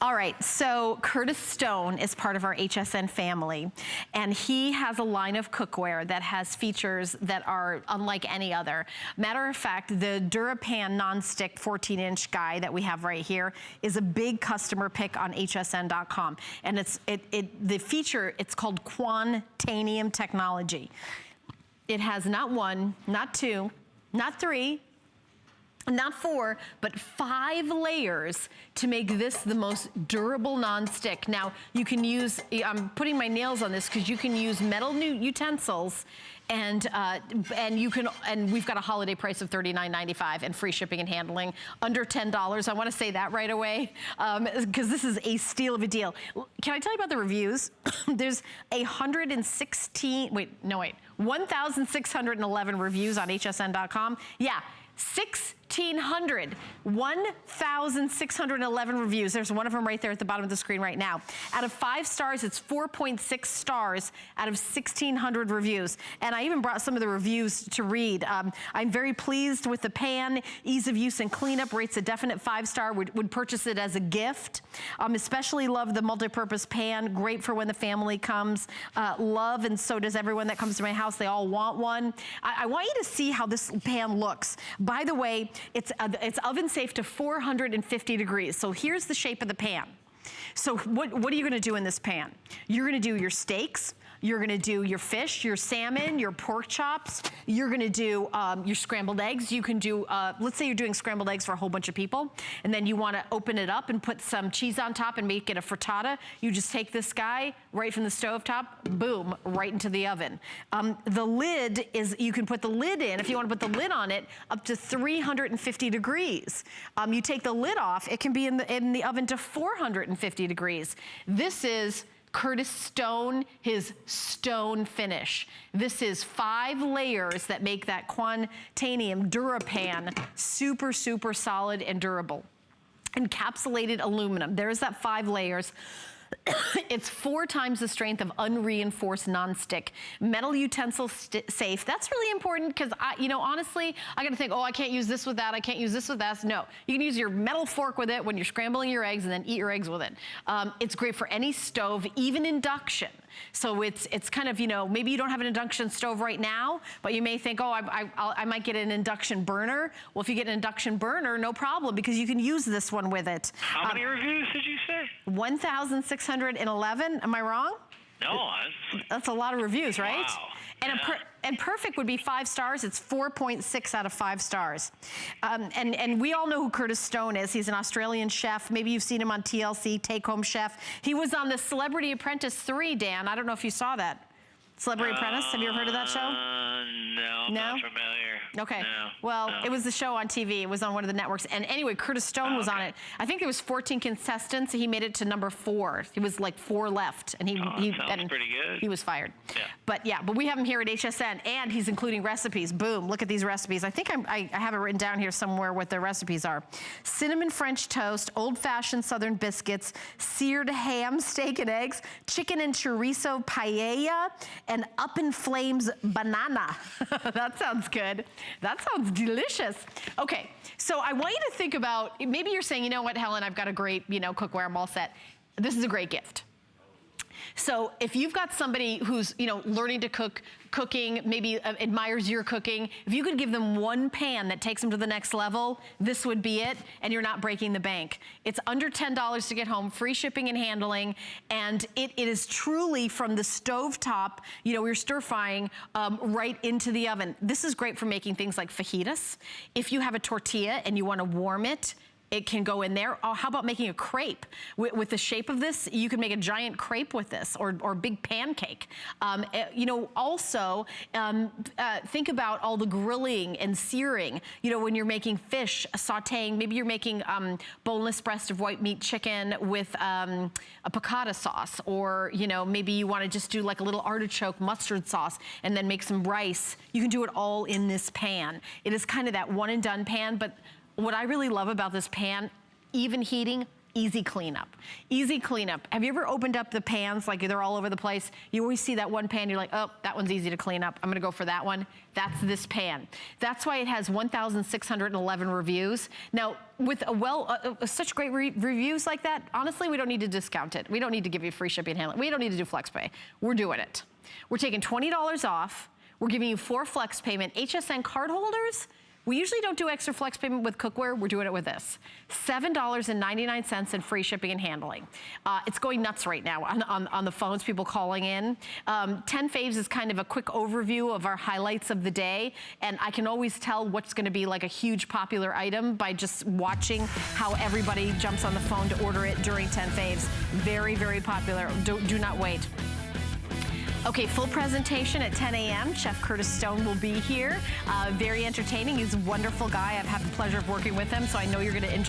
All right, so Curtis Stone is part of our HSN family, and he has a line of cookware that has features that are unlike any other. Matter of fact, the DuraPan Nonstick 14-inch guy that we have right here is a big customer pick on hsn.com, and the feature, it's called Quantanium technology. It has not one, not two, not three, not 4, but 5 layers to make this the most durable nonstick. Now, you can use, I'm putting my nails on this because you can use metal utensils, and we've got a holiday price of $39.95 and free shipping and handling, under $10. I want to say that right away because this is a steal of a deal. Can I tell you about the reviews? There's 1,611 reviews on hsn.com. Yeah. 1,611 reviews. There's one of them right there at the bottom of the screen right now. Out of 5 stars, it's 4.6 stars out of 1,600 reviews. And I even brought some of the reviews to read. I'm very pleased with the pan. Ease of use and cleanup rates a definite 5-star. Would purchase it as a gift. Especially love the multi-purpose pan. Great for when the family comes. Love, and so does everyone that comes to my house. They all want one. I want you to see how this pan looks. By the way, it's oven safe to 450 degrees. So here's the shape of the pan. So what are you gonna do in this pan? You're gonna do your steaks, you're gonna do your fish, your salmon, your pork chops, you're gonna do your scrambled eggs. You can do, let's say you're doing scrambled eggs for a whole bunch of people, and then you wanna open it up and put some cheese on top and make it a frittata. You just take this guy right from the stove top, boom, right into the oven. The lid is, you can put the lid in, if you wanna put the lid on it, up to 350 degrees. You take the lid off, it can be in the oven to 450 degrees. This is Curtis Stone, his stone finish. This is 5 layers that make that Quantanium DuraPan super, super solid and durable. Encapsulated aluminum, there's that 5 layers. It's 4 times the strength of unreinforced nonstick. Metal utensil safe. That's really important because, honestly, I gotta think, oh, I can't use this with that, I can't use this with that. No, you can use your metal fork with it when you're scrambling your eggs and then eat your eggs with it. It's great for any stove, even induction. So it's kind of, maybe you don't have an induction stove right now, but you may think, oh, I might get an induction burner. Well, if you get an induction burner, no problem, because you can use this one with it. How many reviews did you say? 1,611, am I wrong? No, that's a lot of reviews, right? Wow. And, and perfect would be 5 stars. It's 4.6 out of 5 stars. And we all know who Curtis Stone is. He's an Australian chef. Maybe you've seen him on TLC, Take Home Chef. He was on the Celebrity Apprentice 3, Dan. I don't know if you saw that. Celebrity Apprentice, have you ever heard of that show? No, I'm not familiar. Okay, no, well, it was the show on TV. It was on one of the networks. And anyway, Curtis Stone was on it. I think there was 14 contestants. He made it to number 4. He was like 4 left. And sounds pretty good. He was fired. Yeah. But we have him here at HSN, and he's including recipes. Boom, look at these recipes. I think I have it written down here somewhere what the recipes are. Cinnamon French toast, old-fashioned Southern biscuits, seared ham, steak and eggs, chicken and chorizo paella, and up in flames banana. That sounds good. That sounds delicious. Okay, so I want you to think about, maybe you're saying, you know what, Helen, I've got a great, cookware, I'm all set. This is a great gift. So if you've got somebody who's, learning to cooking, maybe admires your cooking, if you could give them one pan that takes them to the next level, this would be it, and you're not breaking the bank. It's under $10 to get home, free shipping and handling, and it is truly from the stovetop, you're stir frying right into the oven. This is great for making things like fajitas. If you have a tortilla and you want to warm it, it can go in there. Oh, how about making a crepe? With the shape of this, you can make a giant crepe with this, or big pancake. Also, think about all the grilling and searing. When you're making fish, sauteing, maybe you're making boneless breast of white meat chicken with a piccata sauce, or maybe you wanna just do like a little artichoke mustard sauce and then make some rice. You can do it all in this pan. It is kind of that one and done pan, but what I really love about this pan, even heating, easy cleanup. Easy cleanup. Have you ever opened up the pans like they're all over the place? You always see that one pan, you're like, oh, that one's easy to clean up. I'm gonna go for that one. That's this pan. That's why it has 1,611 reviews. Now, with such great reviews like that, honestly, we don't need to discount it. We don't need to give you free shipping and handling. We don't need to do FlexPay. We're doing it. We're taking $20 off. We're giving you 4 flex payment. HSN card holders, we usually don't do extra flex payment with cookware. We're doing it with this. $7.99 in free shipping and handling. It's going nuts right now on the phones, people calling in. 10 faves is kind of a quick overview of our highlights of the day. And I can always tell what's gonna be like a huge popular item by just watching how everybody jumps on the phone to order it during 10 faves. Very, very popular. Do not wait. Okay, full presentation at 10 a.m. Chef Curtis Stone will be here. Very entertaining. He's a wonderful guy. I've had the pleasure of working with him, so I know you're going to enjoy